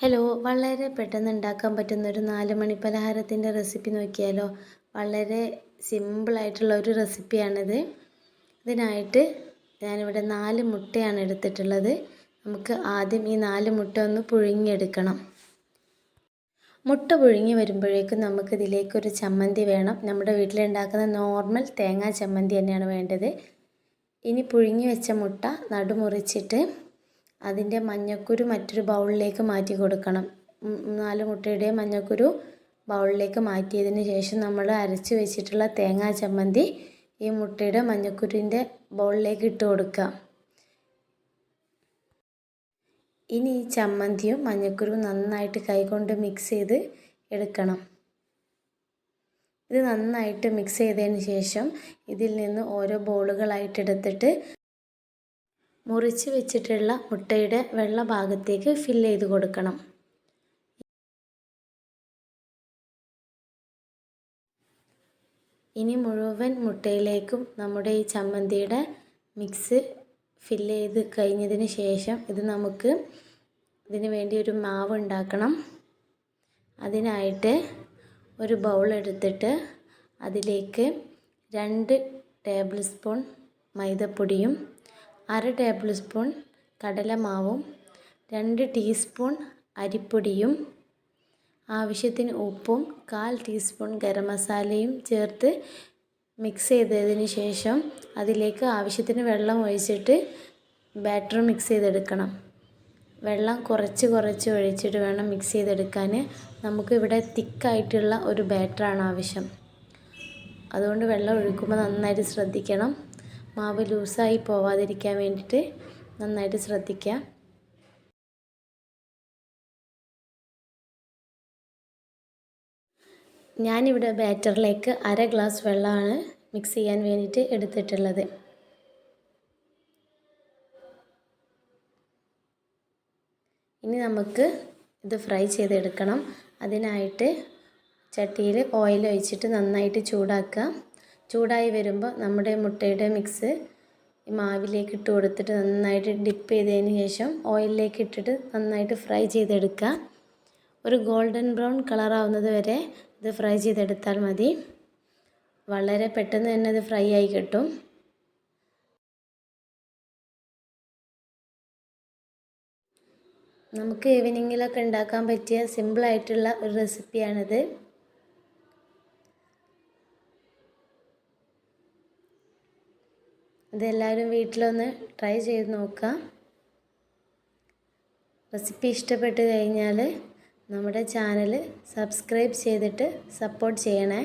Hello, വളരെ പെട്ടെന്ന് ഉണ്ടാക്കാൻ പറ്റുന്ന ഒരു 4 മണി പലഹാരത്തിൻ്റെ റെസിപ്പി നോക്കിയാലോ? വളരെ സിമ്പിളായിട്ടുള്ള ഒരു റെസിപ്പിയാണിത്. ഇതിനായിട്ട് ഞാനിവിടെ 4 മുട്ടയാണ് എടുത്തിട്ടുള്ളത്. നമുക്ക് ആദ്യം ഈ 4 മുട്ട ഒന്ന് പുഴുങ്ങിയെടുക്കണം. മുട്ട പുഴുങ്ങി വരുമ്പോഴേക്കും നമുക്കിതിലേക്കൊരു ചമ്മന്തി വേണം. നമ്മുടെ വീട്ടിലുണ്ടാക്കുന്ന നോർമൽ തേങ്ങാ ചമ്മന്തി തന്നെയാണ് വേണ്ടത്. ഇനി പുഴുങ്ങി വെച്ച മുട്ട നടുമുറിച്ചിട്ട് അതിൻ്റെ മഞ്ഞക്കുരു മറ്റൊരു ബൗളിലേക്ക് മാറ്റി കൊടുക്കണം. 4 മുട്ടയുടെ മഞ്ഞക്കുരു ബൗളിലേക്ക് മാറ്റിയതിന് ശേഷം നമ്മൾ അരച്ച് വെച്ചിട്ടുള്ള തേങ്ങാ ചമ്മന്തി ഈ മുട്ടയുടെ മഞ്ഞക്കുരുവിൻ്റെ ബൗളിലേക്ക് ഇട്ട് കൊടുക്കുക. ഇനി ഈ ചമ്മന്തിയും മഞ്ഞക്കുരുവും നന്നായിട്ട് കൈകൊണ്ട് മിക്സ് ചെയ്ത് എടുക്കണം. ഇത് നന്നായിട്ട് മിക്സ് ചെയ്തതിന് ശേഷം ഇതിൽ നിന്ന് ഓരോ ബോളുകളായിട്ട് എടുത്തിട്ട് മുറിച്ച് വെച്ചിട്ടുള്ള മുട്ടയുടെ വെള്ള ഭാഗത്തേക്ക് ഫില്ല് ചെയ്ത് കൊടുക്കണം. ഇനി മുഴുവൻ മുട്ടയിലേക്കും നമ്മുടെ ഈ ചമ്മന്തിയുടെ മിക്സ് ഫില്ല് ചെയ്ത് കഴിഞ്ഞതിന് ശേഷം നമുക്ക് ഇതിന് വേണ്ടി ഒരു മാവ് ഉണ്ടാക്കണം. അതിനായിട്ട് ഒരു ബൗൾ എടുത്തിട്ട് അതിലേക്ക് 2 ടേബിൾ സ്പൂൺ മൈദപ്പൊടിയും 1/2 ടേബിൾ സ്പൂൺ കടലമാവും 2 ടീസ്പൂൺ അരിപ്പൊടിയും ആവശ്യത്തിന് ഉപ്പും 1/4 ടീസ്പൂൺ ഗരം മസാലയും ചേർത്ത് മിക്സ് ചെയ്തതിന് ശേഷം അതിലേക്ക് ആവശ്യത്തിന് വെള്ളം ഒഴിച്ചിട്ട് ബാറ്റർ മിക്സ് ചെയ്തെടുക്കണം. വെള്ളം കുറച്ച് ഒഴിച്ചിട്ട് വേണം മിക്സ് ചെയ്തെടുക്കാൻ. നമുക്കിവിടെ തിക്കായിട്ടുള്ള ഒരു ബാറ്ററാണ് ആവശ്യം. അതുകൊണ്ട് വെള്ളം ഒഴിക്കുമ്പോൾ നന്നായിട്ട് ശ്രദ്ധിക്കണം. മാവ് ലൂസായി പോവാതിരിക്കാൻ വേണ്ടിയിട്ട് നന്നായിട്ട് ശ്രദ്ധിക്കുക. ഞാനിവിടെ ബാറ്ററിലേക്ക് 1/2 ഗ്ലാസ് വെള്ളമാണ് മിക്സ് ചെയ്യാൻ വേണ്ടിയിട്ട് എടുത്തിട്ടുള്ളത്. ഇനി നമുക്ക് ഇത് ഫ്രൈ ചെയ്തെടുക്കണം. അതിനായിട്ട് ചട്ടിയിൽ ഓയിൽ ഒഴിച്ചിട്ട് നന്നായിട്ട് ചൂടാക്കുക. ചൂടായി വരുമ്പോൾ നമ്മുടെ മുട്ടയുടെ മിക്സ് ഈ മാവിലേക്ക് ഇട്ട് കൊടുത്തിട്ട് നന്നായിട്ട് ഡിപ്പ് ചെയ്തതിന് ശേഷം ഓയിലിലേക്ക് ഇട്ടിട്ട് നന്നായിട്ട് ഫ്രൈ ചെയ്തെടുക്കുക. ഒരു ഗോൾഡൻ ബ്രൗൺ കളറാവുന്നത് വരെ ഇത് ഫ്രൈ ചെയ്തെടുത്താൽ മതി. വളരെ പെട്ടെന്ന് തന്നെ ഇത് ഫ്രൈ ആയി കിട്ടും. നമുക്ക് ഈവനിങ്ങിലൊക്കെ ഉണ്ടാക്കാൻ പറ്റിയ സിമ്പിളായിട്ടുള്ള ഒരു റെസിപ്പിയാണിത്. ഇതെല്ലാവരും വീട്ടിലൊന്ന് ട്രൈ ചെയ്ത് നോക്കുക. റെസിപ്പി ഇഷ്ടപ്പെട്ട് കഴിഞ്ഞാൽ നമ്മുടെ ചാനൽ സബ്സ്ക്രൈബ് ചെയ്തിട്ട് സപ്പോർട്ട് ചെയ്യണേ.